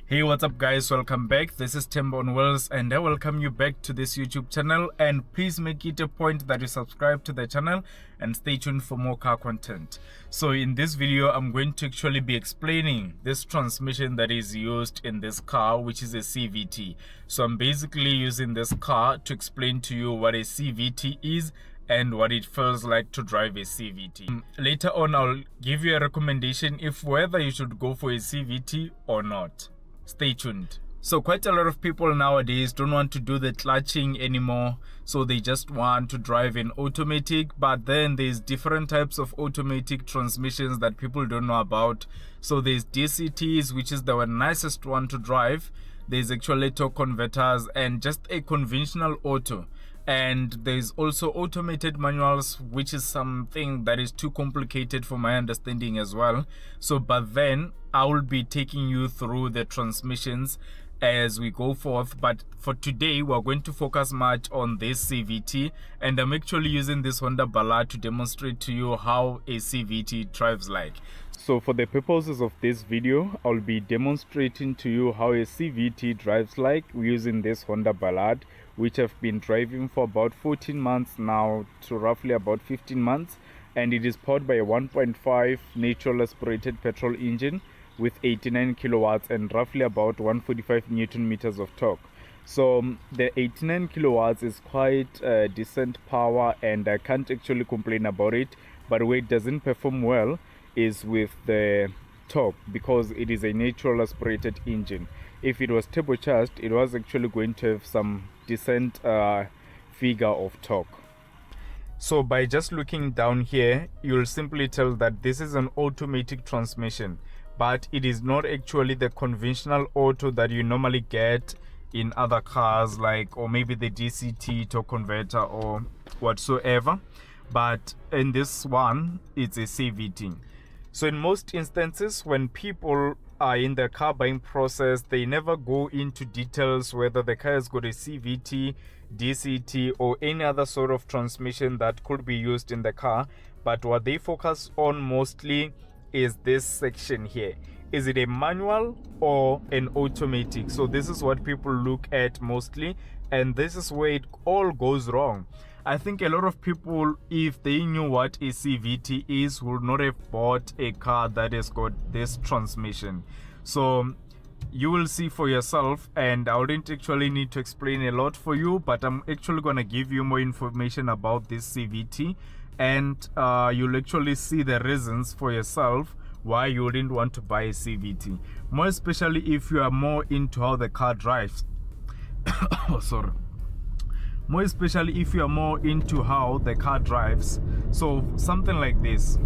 Hey, what's up guys, welcome back. This is Tembo on Wheels and I welcome you back to this YouTube channel, and please make it a point that you subscribe to the channel and stay tuned for more car content. So in this video I'm going to actually be explaining this transmission that is used in this car, which is a CVT. So I'm basically using this car to explain to you what a CVT is and what it feels like to drive a CVT. Later on I'll give you a recommendation if whether you should go for a CVT or not. Stay tuned. So quite a lot of people nowadays don't want to do the clutching anymore, so they just want to drive an automatic. But then there's different types of automatic transmissions that people don't know about. So there's DCTs, which is the nicest one to drive. There's actually torque converters and just a conventional auto. And there's also automated manuals, which is something that is too complicated for my understanding as well. So but then I will be taking you through the transmissions as we go forth. But for today we're going to focus much on this CVT, and I'm actually using this Honda Ballad to demonstrate to you how a CVT drives like. So for the purposes of this video, I'll be demonstrating to you how a CVT drives like using this Honda Ballad, which I've been driving for about 14 months now to roughly about 15 months, and it is powered by a 1.5 natural aspirated petrol engine with 89 kilowatts and roughly about 145 newton meters of torque. So the 89 kilowatts is quite decent power, and I can't actually complain about it. But where it doesn't perform well is with the torque, because it is a natural aspirated engine. If it was turbocharged, it was actually going to have some decent figure of torque. So by just looking down here, you'll simply tell that this is an automatic transmission, but it is not actually the conventional auto that you normally get in other cars, like, or maybe the DCT torque converter or whatsoever. But in this one, it's a CVT. So in most instances, when people are in the car buying process, they never go into details whether the car has got a CVT, DCT or any other sort of transmission that could be used in the car. But what they focus on mostly is this section here. Is it a manual or an automatic? So this is what people look at mostly, and this is where it all goes wrong. I think a lot of people, if they knew what a CVT is, would not have bought a car that has got this transmission. So you will see for yourself, and I wouldn't actually need to explain a lot for you, but I'm actually going to give you more information about this CVT, and you'll actually see the reasons for yourself why you wouldn't want to buy a CVT, more especially if you are more into how the car drives. Oh, sorry. More especially if you are more into how the car drives. So something like this.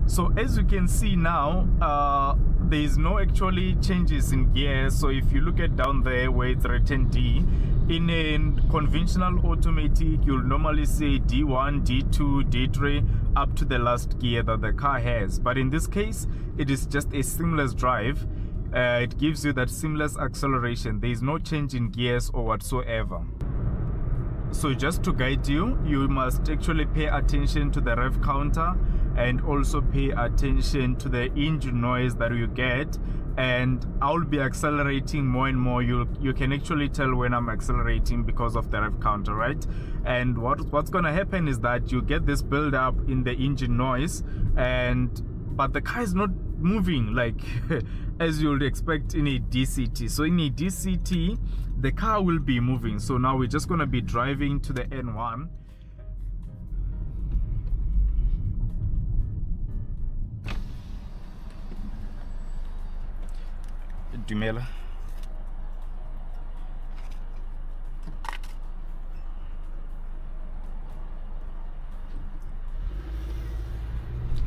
So as you can see now, there is no actually changes in gears. So if you look at down there where it's written D, in a conventional automatic you'll normally say D1, D2, D3 up to the last gear that the car has. But in this case, it is just a seamless drive. It gives you that seamless acceleration. There is no change in gears or whatsoever. So just to guide you, you must actually pay attention to the rev counter and also pay attention to the engine noise that you get. And I'll be accelerating more and more. You can actually tell when I'm accelerating because of the rev counter, right? And what's gonna happen is that you get this build up in the engine noise, but the car is not moving like as you would expect in a DCT. So in a DCT, the car will be moving. So now we're just going to be driving to the N1. Dumela.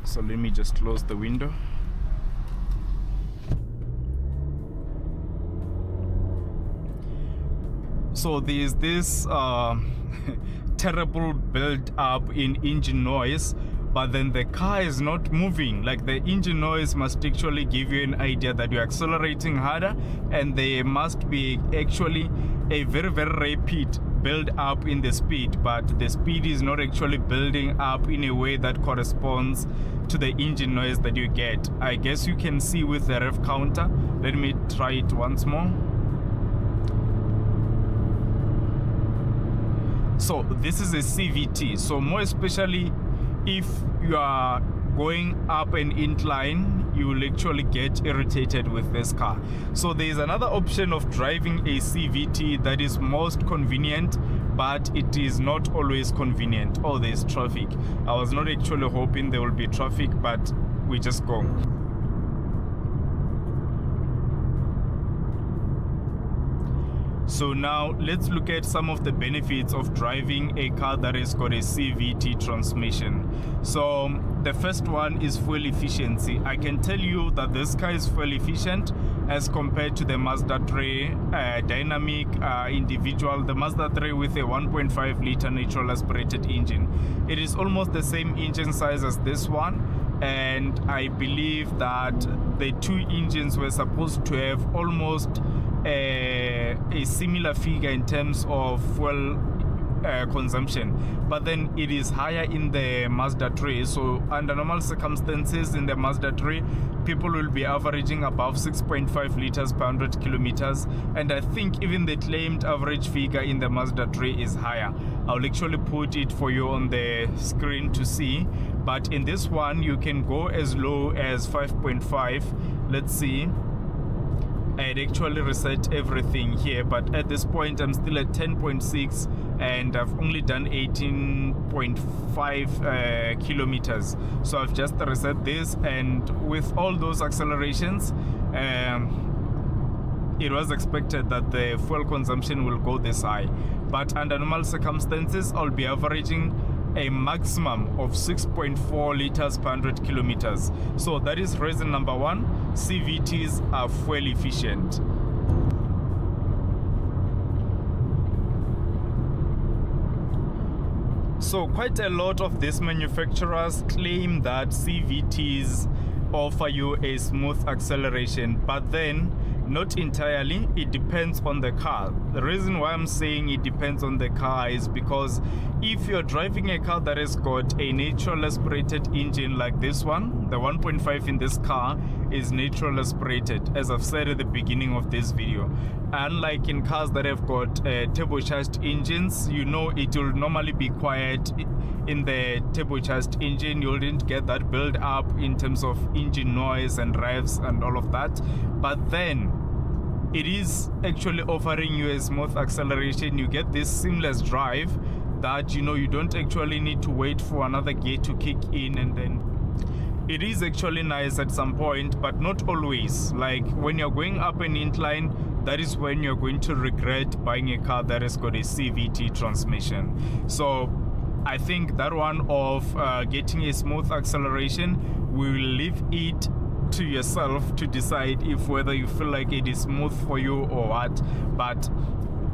So let me just close the window. So there's this terrible build up in engine noise, but then the car is not moving. Like, the engine noise must actually give you an idea that you're accelerating harder, and there must be actually a very, very rapid build up in the speed, but the speed is not actually building up in a way that corresponds to the engine noise that you get. I guess you can see with the rev counter. Let me try it once more. So this is a CVT, so more especially if you are going up an incline, you will actually get irritated with this car. So there is another option of driving a CVT that is most convenient, but it is not always convenient. Oh, there's traffic. I was not actually hoping there will be traffic, but we just go. So now let's look at some of the benefits of driving a car that has got a CVT transmission. So the first one is fuel efficiency. I can tell you that this car is fuel efficient as compared to the Mazda 3 dynamic individual, the Mazda 3 with a 1.5 liter natural aspirated engine. It is almost the same engine size as this one, and I believe that the two engines were supposed to have almost a similar figure in terms of fuel consumption, but then it is higher in the Mazda 3. So under normal circumstances in the Mazda 3, people will be averaging above 6.5 liters per 100 kilometers, and I think even the claimed average figure in the Mazda 3 is higher. I'll actually put it for you on the screen to see, but in this one you can go as low as 5.5. Let's see. I had actually reset everything here, but at this point I'm still at 10.6 and I've only done 18.5 kilometers. So I've just reset this, and with all those accelerations, it was expected that the fuel consumption will go this high, but under normal circumstances I'll be averaging a maximum of 6.4 liters per 100 kilometers. So that is reason number one: CVTs are fuel efficient. So quite a lot of these manufacturers claim that CVTs offer you a smooth acceleration, but then not entirely. It depends on the car. The reason why I'm saying it depends on the car is because if you're driving a car that has got a natural aspirated engine like this one, the 1.5 in this car is natural aspirated, as I've said at the beginning of this video. Unlike in cars that have got turbocharged engines, you know it will normally be quiet in the turbocharged engine. You wouldn't get that build up in terms of engine noise and revs and all of that, but then it is actually offering you a smooth acceleration. You get this seamless drive that, you know, you don't actually need to wait for another gear to kick in, and then it is actually nice at some point, but not always. Like when you're going up an incline, that is when you're going to regret buying a car that has got a CVT transmission. So I think that one of getting a smooth acceleration, we will leave it to yourself to decide if whether you feel like it is smooth for you or what. But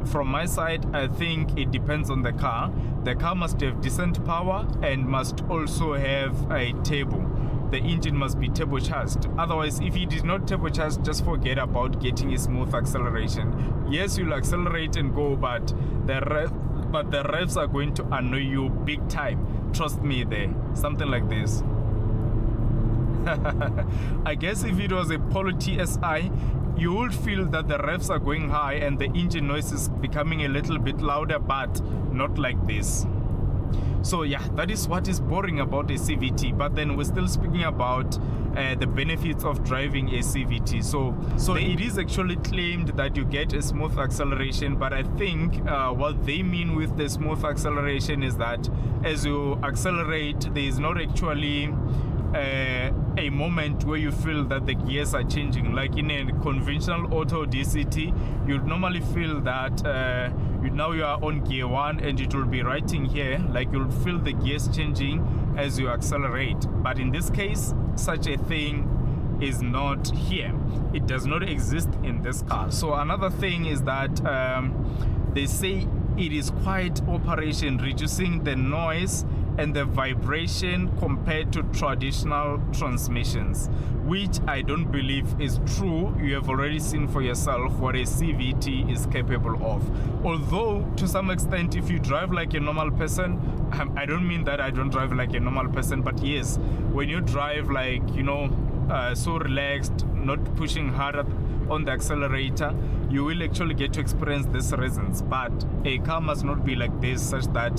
from my side, I think it depends on the car. The car must have decent power and must also have a turbo. The engine must be turbocharged. Otherwise, if it is not turbocharged, just forget about getting a smooth acceleration. Yes, you'll accelerate and go, but the revs are going to annoy you big time. Trust me there. Something like this. I guess if it was a Polo TSI, you would feel that the revs are going high and the engine noise is becoming a little bit louder, but not like this. So yeah, that is what is boring about a CVT. But then we're still speaking about the benefits of driving a CVT. So it is actually claimed that you get a smooth acceleration, but I think what they mean with the smooth acceleration is that as you accelerate, there is not actually a moment where you feel that the gears are changing. Like in a conventional auto DCT, you'd normally feel that now you are on gear 1 and it will be writing here, like you'll feel the gears changing as you accelerate. But in this case, such a thing is not here. It does not exist in this car. So another thing is that they say it is quiet operation, reducing the noise and the vibration compared to traditional transmissions, which I don't believe is true. You have already seen for yourself what a CVT is capable of. Although to some extent, if you drive like a normal person, I don't mean that I don't drive like a normal person, but yes, when you drive like, you know, so relaxed, not pushing hard on the accelerator, you will actually get to experience this resonance. But a car must not be like this, such that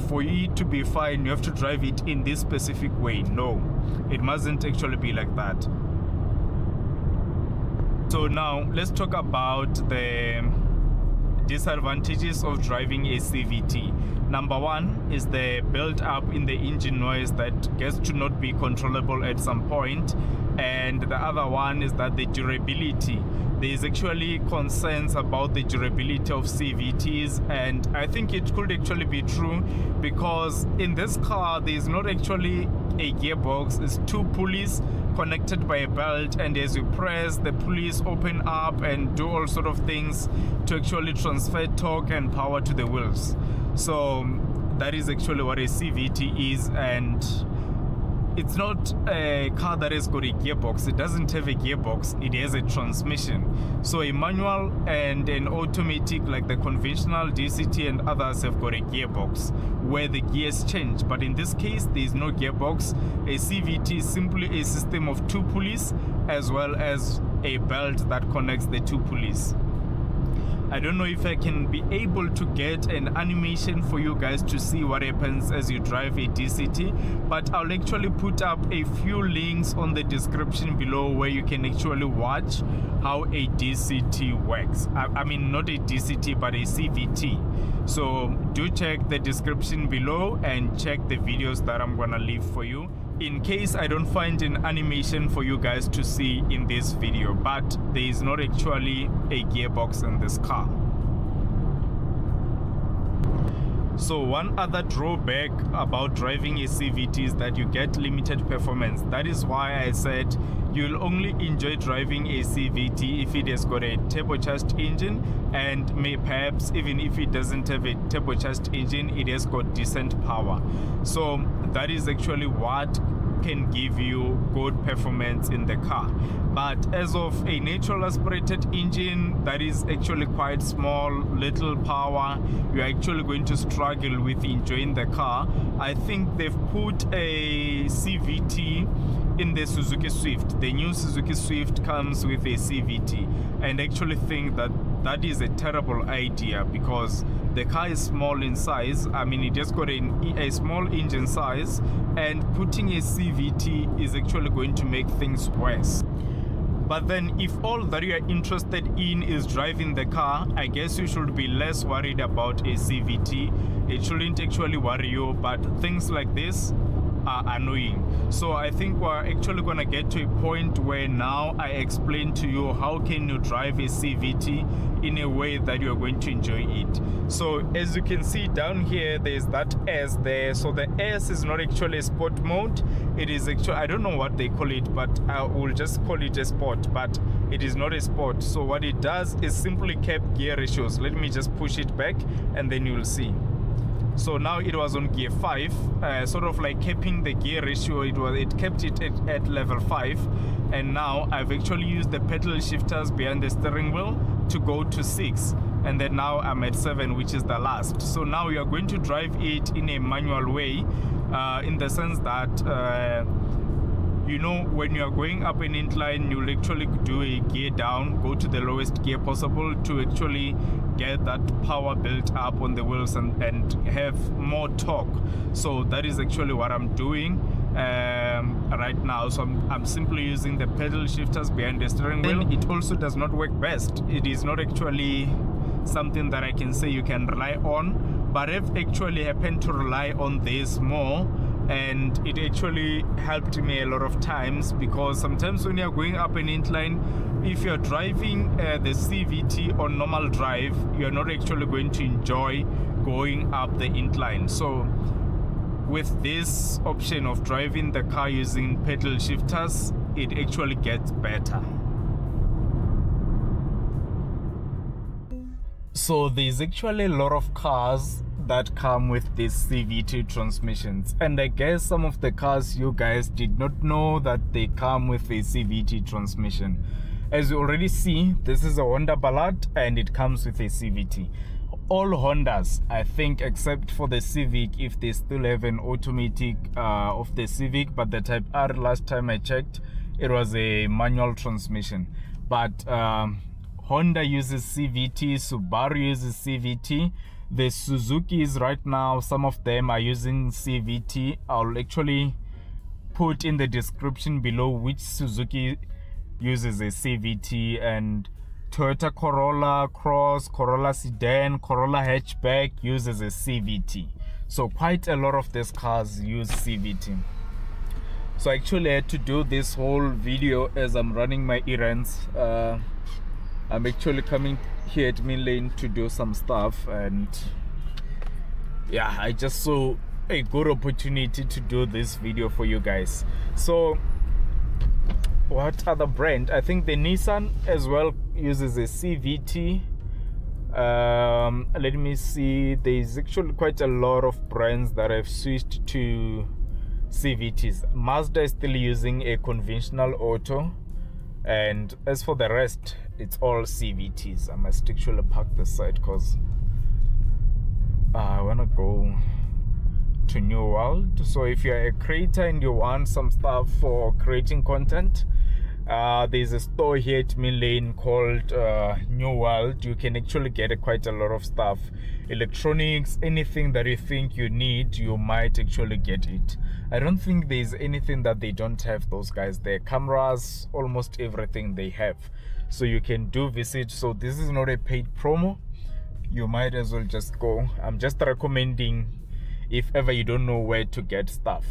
for it to be fine, you have to drive it in this specific way. No, it mustn't actually be like that. So now let's talk about the disadvantages of driving a CVT. Number one is the build up in the engine noise that gets to not be controllable at some point, and the other one is that the durability. There is actually concerns about the durability of CVTs, and I think it could actually be true, because in this car there is not actually a gearbox. It's two pulleys connected by a belt, and as you press, the pulleys open up and do all sort of things to actually transfer torque and power to the wheels. So that is actually what a CVT is, and it's not a car that has got a gearbox. It doesn't have a gearbox, it has a transmission. So a manual and an automatic, like the conventional DCT and others, have got a gearbox where the gears change. But in this case, there is no gearbox. A CVT is simply a system of two pulleys as well as a belt that connects the two pulleys. I don't know if I can be able to get an animation for you guys to see what happens as you drive a DCT, but I'll actually put up a few links on the description below where you can actually watch how a DCT works. I mean, not a DCT, but a CVT. So do check the description below and check the videos that I'm gonna leave for you, in case I don't find an animation for you guys to see in this video. But there is not actually a gearbox in this car. So one other drawback about driving a CVT is that you get limited performance. That is why I said you'll only enjoy driving a CVT if it has got a turbocharged engine, and perhaps even if it doesn't have a turbocharged engine, it has got decent power. So that is actually what can give you good performance in the car. But as of a natural aspirated engine that is actually quite small, little power, you're actually going to struggle with enjoying the car. I think they've put a CVT in the Suzuki Swift. The new Suzuki Swift comes with a CVT, and I actually think that that is a terrible idea, because the car is small in size. I mean, it just got a small engine size, and putting a CVT is actually going to make things worse. But then if all that you are interested in is driving the car, I guess you should be less worried about a CVT. It shouldn't actually worry you, but things like this are annoying. So I think we're actually going to get to a point where now I explain to you how can you drive a CVT in a way that you're going to enjoy it. So as you can see down here, there's that S there. So the S is not actually a sport mode. It is actually, I don't know what they call it, but I will just call it a sport, but it is not a sport. So what it does is simply keep gear ratios. Let me just push it back and then you'll see. So now it was on gear 5, sort of like keeping the gear ratio. It kept it at level 5, and now I've actually used the pedal shifters behind the steering wheel to go to 6, and then now I'm at 7, which is the last. So now we are going to drive it in a manual way, in the sense that you know, when you are going up an incline, you'll actually do a gear down, go to the lowest gear possible to actually get that power built up on the wheels and have more torque. So that is actually what I'm doing right now. So I'm simply using the pedal shifters behind the steering wheel. It also does not work best. It is not actually something that I can say you can rely on, but I've actually happened to rely on this more, and it actually helped me a lot of times, because sometimes when you're going up an incline, if you're driving the CVT on normal drive, you're not actually going to enjoy going up the incline. So with this option of driving the car using pedal shifters, it actually gets better. So there's actually a lot of cars that come with these CVT transmissions, and I guess some of the cars you guys did not know that they come with a CVT transmission. As you already see, this is a Honda Ballad and it comes with a CVT. All Hondas, I think, except for the Civic, if they still have an automatic of the Civic, but the Type R, last time I checked, it was a manual transmission. But Honda uses CVT, Subaru uses CVT. The Suzukis right now, some of them are using CVT. I'll actually put in the description below which Suzuki uses a CVT, and Toyota Corolla Cross, Corolla Sedan, Corolla Hatchback uses a CVT. So quite a lot of these cars use CVT. So I actually had to do this whole video as I'm running my errands. I'm actually coming here at Main Lane to do some stuff, and yeah, I just saw a good opportunity to do this video for you guys. So what other brand? I think the Nissan as well uses a CVT. Let me see. There's actually quite a lot of brands that have switched to CVTs. Mazda is still using a conventional auto, and as for the rest, it's all CVTs. I must actually park this side because I want to go to New World. So if you're a creator and you want some stuff for creating content, there's a store here at Main Lane called New World. You can actually get quite a lot of stuff, electronics, anything that you think you need, you might actually get it. I don't think there's anything that they don't have, those guys. Their cameras, almost everything they have, so you can do visit. So this is not a paid promo, you might as well just go. I'm just recommending if ever you don't know where to get stuff.